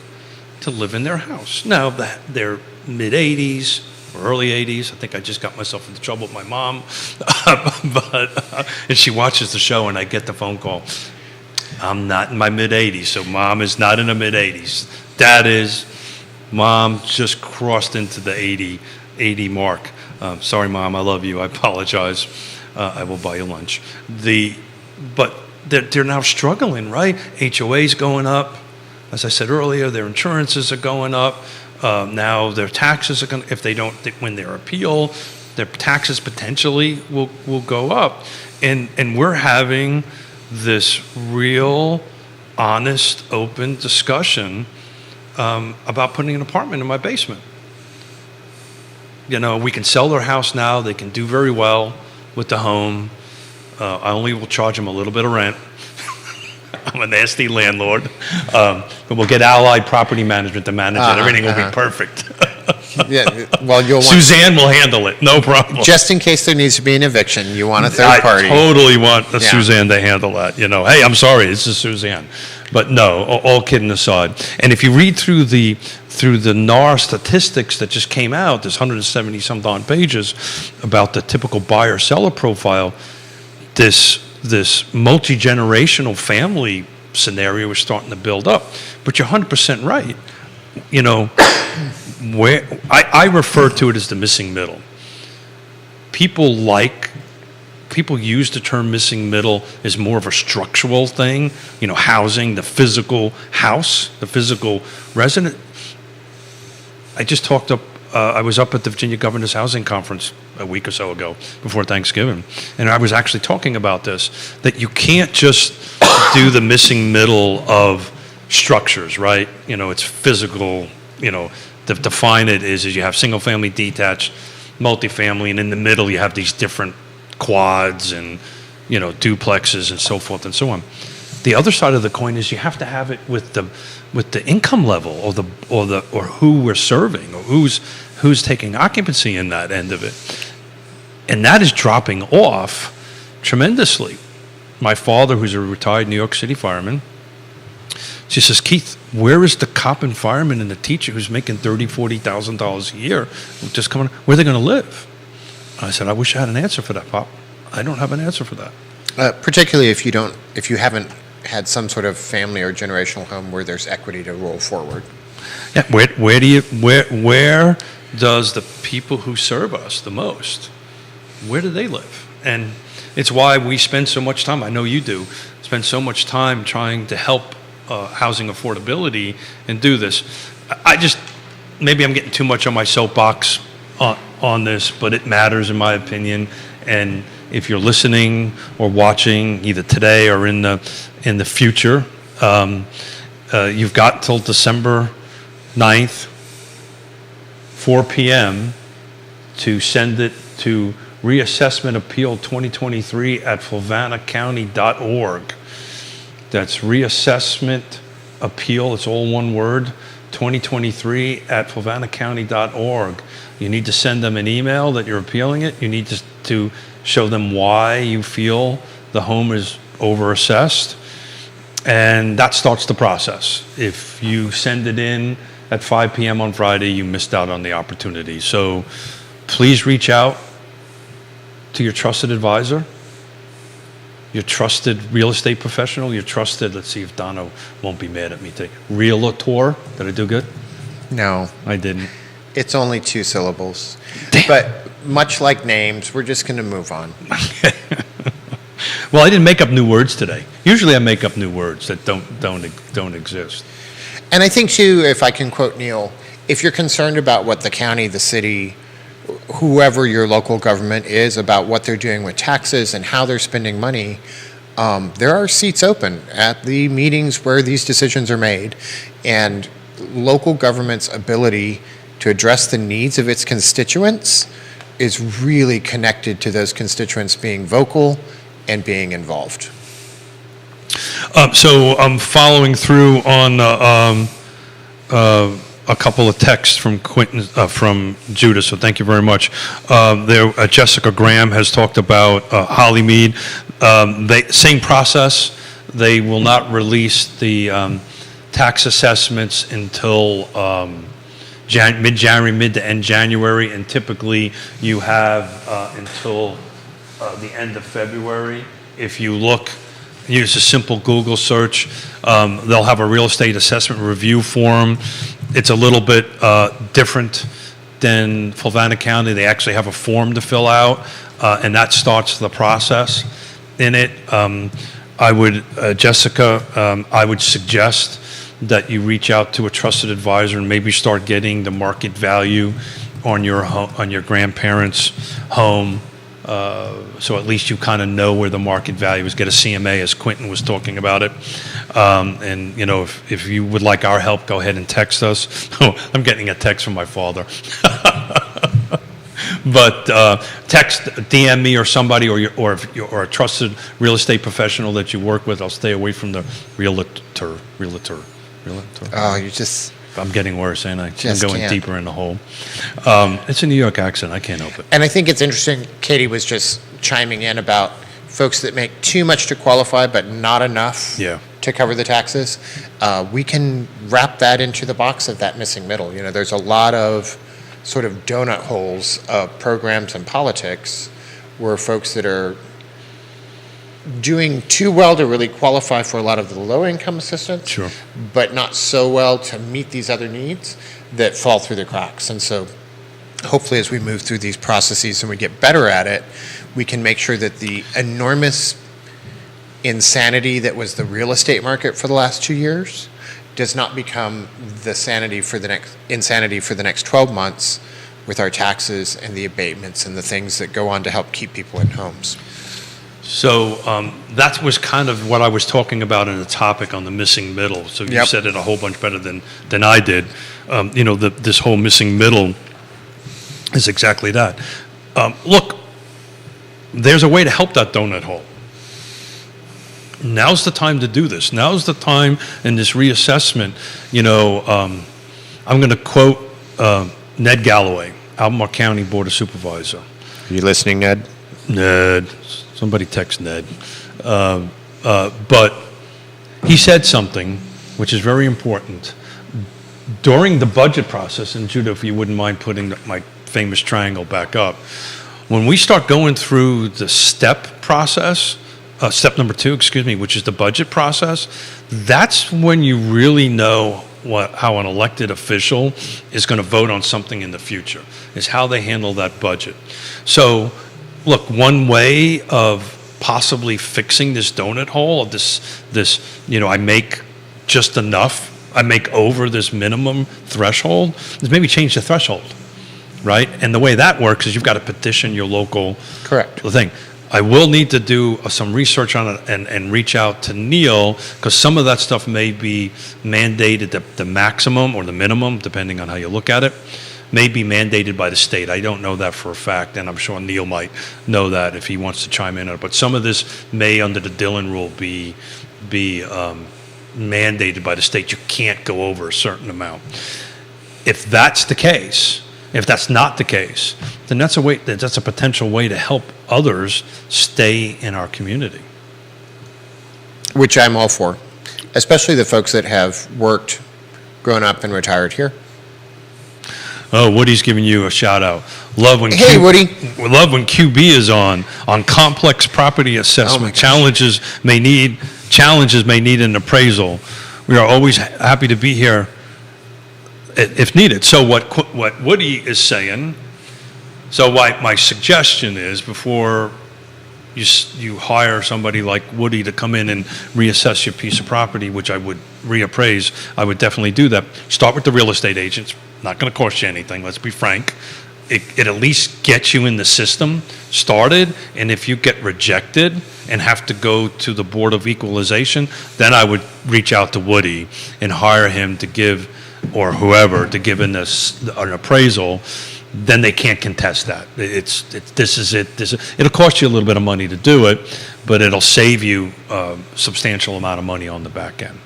to live in their house. Now, they're mid-80s or early 80s. I think I just got myself into trouble with my mom. And she watches the show and I get the phone call. I'm not in my mid-80s, so Mom is not in her mid-80s. Dad is. Mom just crossed into the 80 mark. Sorry, Mom, I love you. I apologize. I will buy you lunch. But they're now struggling, right? HOA's going up. As I said earlier, their insurances are going up. Now their taxes are going to, if they don't win their appeal, their taxes potentially will go up. And we're having this real, honest, open discussion about putting an apartment in my basement. You know, we can sell their house now. They can do very well with the home. I only will charge them a little bit of rent. I'm a nasty landlord. But we'll get Allied Property Management to manage it. Everything will be perfect. Yeah, well, you'll want, Suzanne will handle it. No problem. just in case there needs to be an eviction, you want a third party. I totally want Yeah. Suzanne to handle that. You know, hey, I'm sorry, this is Suzanne. But no, all kidding aside. And if you read through the NAR statistics that just came out, there's 170 some odd pages about the typical buyer-seller profile. This multi-generational family scenario is starting to build up. But you're 100% right. You know, where I refer to it as the missing middle. People use the term missing middle as more of a structural thing, you know, housing, the physical house, the physical resident. I was up at the Virginia Governor's Housing Conference a week or so ago before Thanksgiving, and I was actually talking about this, that you can't just do the missing middle of structures, right? You know, it's physical, you know, to define it is you have single family, detached, multifamily, and in the middle you have these different quads and, you know, duplexes and so forth and so on. The other side of the coin is you have to have it with the income level or who we're serving or who's taking occupancy in that end of it. And that is dropping off tremendously. My father, who's a retired New York City fireman, she says, Keith, where is the cop and fireman and the teacher who's making $30,000, $40,000 a year just coming? Where are they going to live? I said, I wish I had an answer for that, Pop. I don't have an answer for that. Particularly if you haven't had some sort of family or generational home where there's equity to roll forward. Yeah, where does the people who serve us the most, where do they live? And it's why we spend so much time, I know you do, spend so much time trying to help housing affordability and do this. Maybe I'm getting too much on my soapbox on this, but it matters in my opinion. And if you're listening or watching either today or in the future, you've got till December 9th, 4 p.m. to send it to Reassessment Appeal 2023 at FlavanaCounty.org. That's Reassessment Appeal, it's all one word, 2023 at FlavanaCounty.org. You need to send them an email that you're appealing it. You need to show them why you feel the home is overassessed. And that starts the process. If you send it in at 5 p.m. on Friday, you missed out on the opportunity. So please reach out to your trusted advisor, your trusted real estate professional, your trusted, let's see if Donna won't be mad at me today, realtor. Did I do good? No. I didn't. It's only 2 syllables. Damn. But much like names, we're just going to move on. Well, I didn't make up new words today. Usually I make up new words that don't exist. And I think, too, if I can quote Neil, if you're concerned about what the county, the city, whoever your local government is, about what they're doing with taxes and how they're spending money, there are seats open at the meetings where these decisions are made. And local government's ability to address the needs of its constituents is really connected to those constituents being vocal and being involved. So I'm following through on a couple of texts from Quentin, from Judah, so thank you very much. Jessica Graham has talked about Hollymead. Same process. They will not release the tax assessments until mid-January, mid to end January, and typically you have until the end of February. If you look, use a simple Google search, they'll have a real estate assessment review form. It's a little bit different than Fluvanna County. They actually have a form to fill out, and that starts the process in it. Jessica, I would suggest that you reach out to a trusted advisor and maybe start getting the market value on your home, on your grandparents' home. So at least you kind of know where the market value is. Get a CMA, as Quentin was talking about it. And, you know, if you would like our help, go ahead and text us. Oh, I'm getting a text from my father. But text, DM me or somebody, or if you're a trusted real estate professional that you work with. I'll stay away from the realtor. Oh, you just... I'm getting worse, ain't I? Just I'm going can't. deeper in the hole. It's a New York accent. I can't help it. And I think it's interesting, Katie was just chiming in about folks that make too much to qualify but not enough Yeah. to cover the taxes. We can wrap that into the box of that missing middle. You know, there's a lot of sort of donut holes of programs and politics where folks that are doing too well to really qualify for a lot of the low-income assistance, Sure. but not so well to meet these other needs, that fall through the cracks. And so hopefully as we move through these processes and we get better at it, we can make sure that the enormous insanity that was the real estate market for the last 2 years does not become the insanity for the next 12 months with our taxes and the abatements and the things that go on to help keep people in homes. So that was kind of what I was talking about in the topic on the missing middle. So you Yep. said it a whole bunch better than I did. You know, this whole missing middle is exactly that. Look, there's a way to help that donut hole. Now's the time to do this. Now's the time in this reassessment. You know, I'm going to quote Ned Galloway, Albemarle County Board of Supervisor. Are you listening, Ned? Ned. Somebody text Ned. But he said something which is very important. During the budget process, and Judah, if you wouldn't mind putting my famous triangle back up, when we start going through the step process, step number 2, which is the budget process, that's when you really know how an elected official is going to vote on something in the future, is how they handle that budget. So, look, one way of possibly fixing this donut hole of this, you know, I make just enough, I make over this minimum threshold, is maybe change the threshold, right? And the way that works is you've got to petition your local thing. I will need to do some research on it and reach out to Neil, because some of that stuff may be mandated, the maximum or the minimum, depending on how you look at it, may be mandated by the state. I don't know that for a fact, and I'm sure Neil might know that if he wants to chime in on it. But some of this may, under the Dillon rule, be mandated by the state. You can't go over a certain amount. If that's the case, if that's not the case, then that's a potential way to help others stay in our community. Which I'm all for, especially the folks that have worked, grown up, and retired here. Oh, Woody's giving you a shout out. Love when Woody. Love when QB is on complex property assessment. Oh my gosh. Challenges may need an appraisal. We are always happy to be here. if needed. So what Woody is saying, so my suggestion is before you hire somebody like Woody to come in and reassess your piece of property, which I would reappraise, I would definitely do that. Start with the real estate agents. Not going to cost you anything, let's be frank. It at least gets you in the system started, and if you get rejected and have to go to the Board of Equalization, then I would reach out to Woody and hire him to give, or whoever, to give an appraisal. Then they can't contest that. It'll cost you a little bit of money to do it, but it'll save you a substantial amount of money on the back end.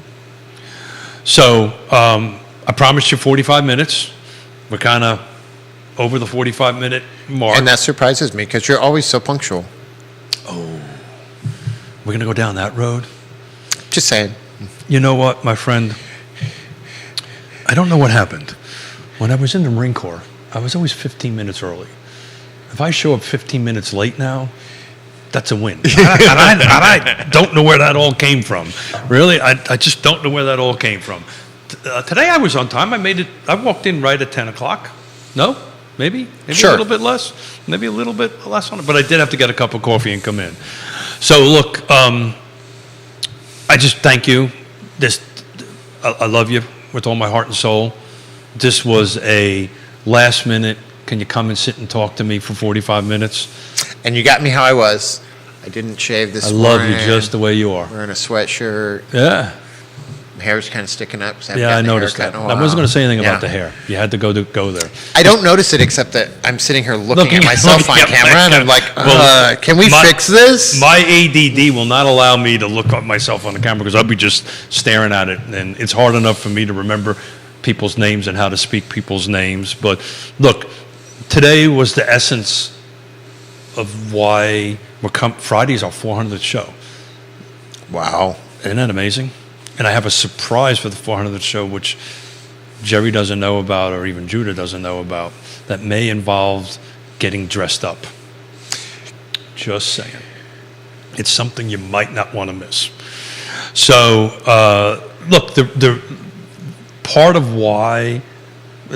So I promised you 45 minutes. We're kind of over the 45-minute mark. And that surprises me because you're always so punctual. Oh, we're going to go down that road? Just saying. You know what, my friend? I don't know what happened. When I was in the Marine Corps, I was always 15 minutes early. If I show up 15 minutes late now, that's a win. And I don't know where that all came from. Really, I just don't know where that all came from. Today I was on time. I walked in right at 10 o'clock. No? Maybe Sure. a little bit less. Maybe a little bit less on it. But I did have to get a cup of coffee and come in. So look, I just thank you. I love you with all my heart and soul. This was a last minute, can you come and sit and talk to me for 45 minutes? And you got me how I was. I didn't shave this I morning. love you just the way you are. Wearing a sweatshirt. Yeah. My hair's kind of sticking up. 'Cause I haven't Yeah, I gotten a noticed that. haircut in a I while. wasn't going to say anything about Yeah. the hair. You had to go there. I don't notice it except that I'm sitting here looking at myself on looking at camera and I'm like, Well, can we fix this? My ADD will not allow me to look at myself on the camera because I'll be just staring at it, and it's hard enough for me to remember people's names and how to speak people's names. But look, today was the essence of why Friday's our 400th show. Wow. Isn't that amazing? And I have a surprise for the 400th show, which Jerry doesn't know about, or even Judah doesn't know about, that may involve getting dressed up. Just saying. It's something you might not want to miss. So, look, the part of why,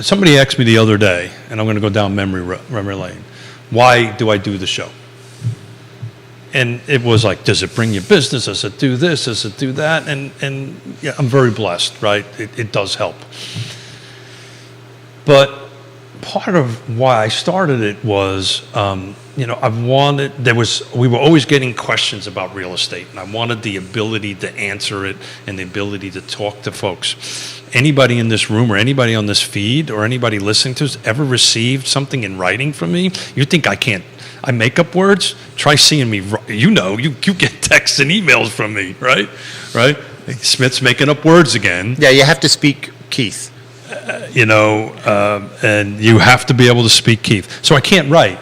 somebody asked me the other day, and I'm going to go down memory lane, why do I do the show? And it was like, does it bring you business? Does it do this? Does it do that? And yeah, I'm very blessed, right? It does help. But part of why I started it was, we were always getting questions about real estate, and I wanted the ability to answer it and the ability to talk to folks. Anybody in this room or anybody on this feed or anybody listening to us ever received something in writing from me? You think I make up words? Try seeing me. You get texts and emails from me, right? Right? Smith's making up words again. Yeah, you have to speak Keith. And you have to be able to speak Keith. So I can't write.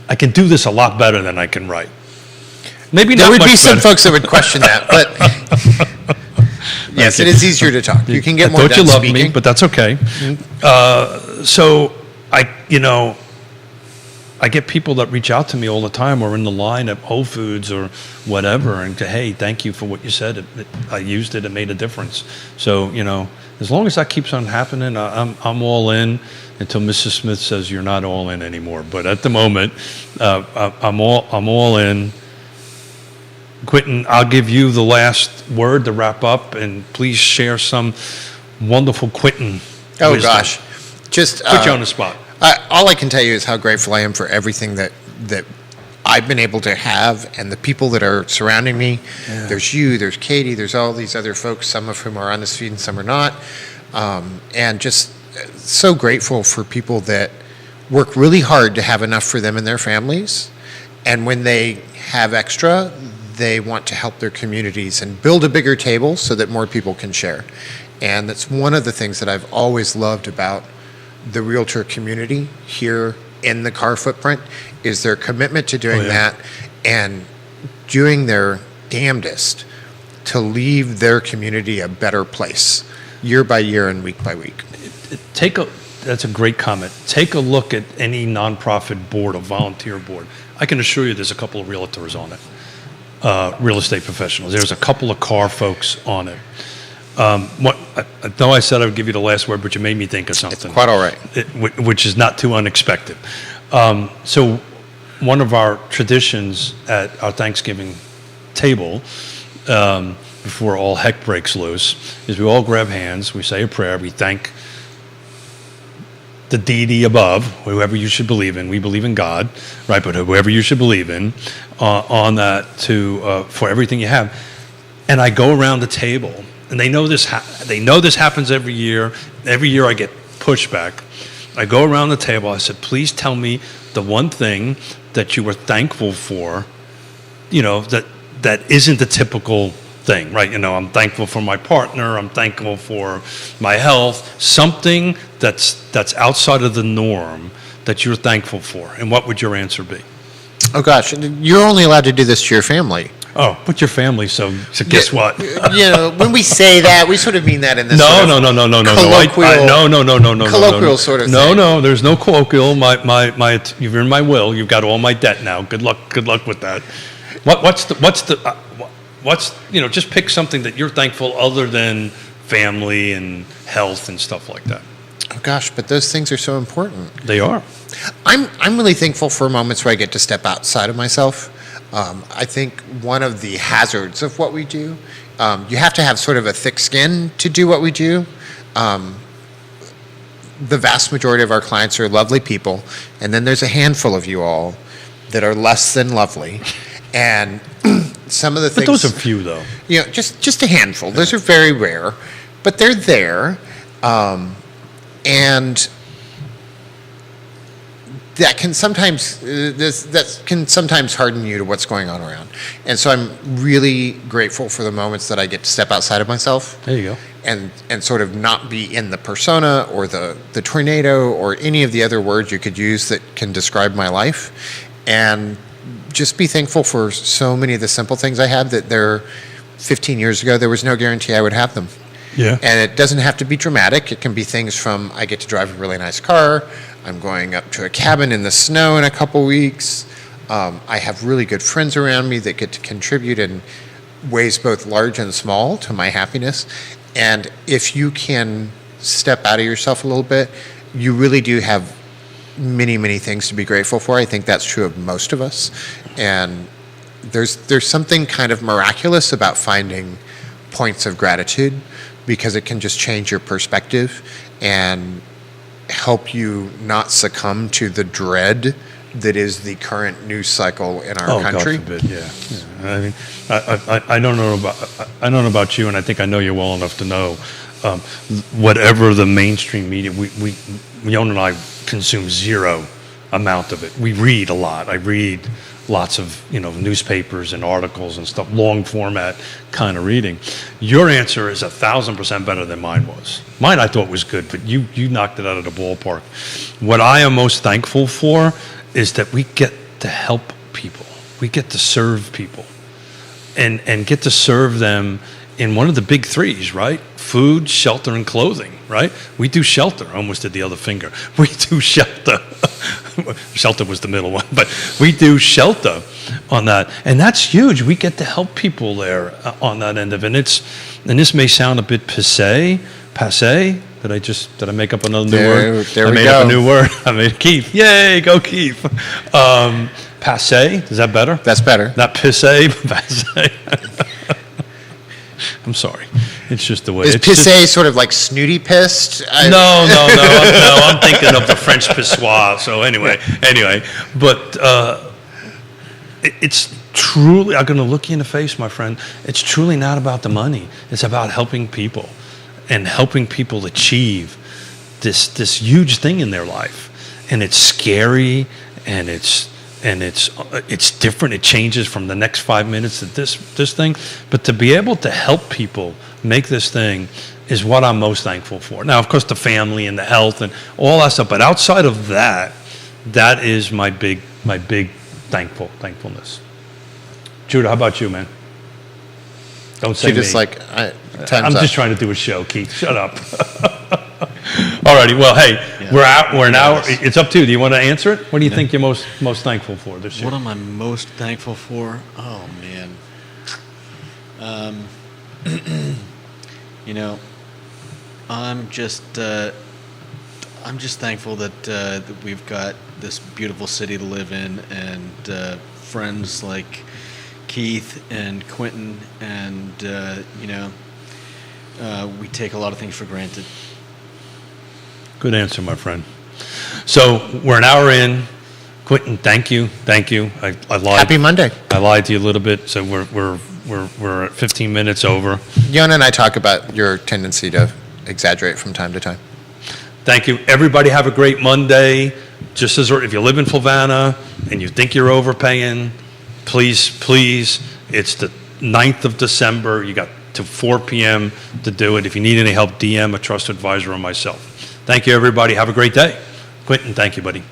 I can do this a lot better than I can write. Maybe not There would much be some better. folks that would question that, but yes, it is easier to talk. You can get more I thought done you loved speaking. me, but that's okay. So I get people that reach out to me all the time, or in the line at Whole Foods or whatever, and say, hey, thank you for what you said. I used it. It made a difference. So, as long as that keeps on happening, I'm all in until Mrs. Smith says you're not all in anymore. But at the moment, I'm all in. Quentin, I'll give you the last word to wrap up, and please share some wonderful Quentin Oh, wisdom. gosh. Just Put you on the spot. all I can tell you is how grateful I am for everything that I've been able to have and the people that are surrounding me. Yeah. There's you, there's Katie, there's all these other folks, some of whom are on this feed and some are not. And just so grateful for people that work really hard to have enough for them and their families. And when they have extra, they want to help their communities and build a bigger table so that more people can share. And that's one of the things that I've always loved about the realtor community here in the car footprint is their commitment to doing that and doing their damnedest to leave their community a better place year by year and week by week. That's a great comment. Take a look at any nonprofit board or volunteer board. I can assure you there's a couple of realtors on it, real estate professionals. There's a couple of car folks on it. I know I said I would give you the last word, but you made me think of something. Quite all right. Which is not too unexpected. So one of our traditions at our Thanksgiving table, before all heck breaks loose, is we all grab hands, we say a prayer, we thank the deity above, whoever you should believe in. We believe in God, right? But whoever you should believe in, on that for everything you have. And I go around the table, and they know this. They know this happens every year. Every year I get pushback. I go around the table. I said, "Please tell me the one thing that you were thankful for. You know, that isn't the typical thing, right? You know, I'm thankful for my partner. I'm thankful for my health. Something that's outside of the norm that you're thankful for." And what would your answer be? Oh gosh, you're only allowed to do this to your family. Oh, but your family. So guess what? You know, when we say that, we sort of mean that in this No. colloquial sort of no, thing. No, there's no colloquial. You've earned my will. You've got all my debt now. Good luck with that. What's you know? Just pick something that you're thankful other than family and health and stuff like that. Oh gosh, but those things are so important. They are. I'm really thankful for moments where I get to step outside of myself. I think one of the hazards of what we do, you have to have sort of a thick skin to do what we do. The vast majority of our clients are lovely people, and then there's a handful of you all that are less than lovely. And some of the things... But those are few, though. You know, just a handful. Those are very rare, but they're there. And that can sometimes harden you to what's going on around. And so I'm really grateful for the moments that I get to step outside of myself. There you go. And sort of not be in the persona or the tornado or any of the other words you could use that can describe my life. And just be thankful for so many of the simple things I had that 15 years ago, there was no guarantee I would have them. Yeah. And it doesn't have to be dramatic. It can be things from, I get to drive a really nice car. I'm going up to a cabin in the snow in a couple weeks. I have really good friends around me that get to contribute in ways both large and small to my happiness. And if you can step out of yourself a little bit, you really do have many, many things to be grateful for. I think that's true of most of us. And there's something kind of miraculous about finding points of gratitude, because it can just change your perspective and help you not succumb to the dread that is the current news cycle in our country. God forbid, yeah. I mean, I don't know about you, and I think I know you well enough to know whatever the mainstream media, Yona and I consume zero amount of it. We read a lot. I read lots of newspapers and articles and stuff, long format kind of reading. Your answer is 1,000% better than mine was. Mine I thought was good, but you knocked it out of the ballpark. What I am most thankful for is that we get to help people. We get to serve people and get to serve them in one of the big threes, right? Food, shelter, and clothing, right? We do shelter. I almost did the other finger. We do shelter. Shelter was the middle one, but we do shelter on that. And that's huge. We get to help people there on that end of it. And this may sound a bit passe. Did I make up another new word? There we I made go. up a new word. I made Keith. Yay, go Keith. Passe, is that better? That's better. Not passe, but passe. I'm sorry. It's just the way. Is it's pissé sort of like snooty pissed? No. I'm thinking of the French pissoir. So anyway, but it's truly. I'm going to look you in the face, my friend. It's truly not about the money. It's about helping people and helping people achieve this huge thing in their life. And it's scary, and it's different. It changes from the next 5 minutes to this thing. But to be able to help people make this thing is what I'm most thankful for. Now, of course, the family and the health and all that stuff. But outside of that is my big thankfulness. Judah, how about you, man? Don't say Just me. like time's I'm up. just trying to do a show, Keith. Shut up. All righty. Well, hey, we're out. We're an hour. It's up to you. Do you want to answer it? What do you think you're most thankful for this year? What am I most thankful for? Oh, man. I'm just thankful that we've got this beautiful city to live in, and friends like Keith and Quentin, and we take a lot of things for granted. Good answer, my friend. So we're an hour in. Quentin, thank you. I lied. Happy Monday. I lied to you a little bit, so we're at 15 minutes over. Yona and I talk about your tendency to exaggerate from time to time. Thank you. Everybody have a great Monday. Just as if you live in Flavanna and you think you're overpaying, please, it's the 9th of December. You got to 4 p.m. to do it. If you need any help, DM a trust advisor or myself. Thank you, everybody. Have a great day. Quentin, thank you, buddy.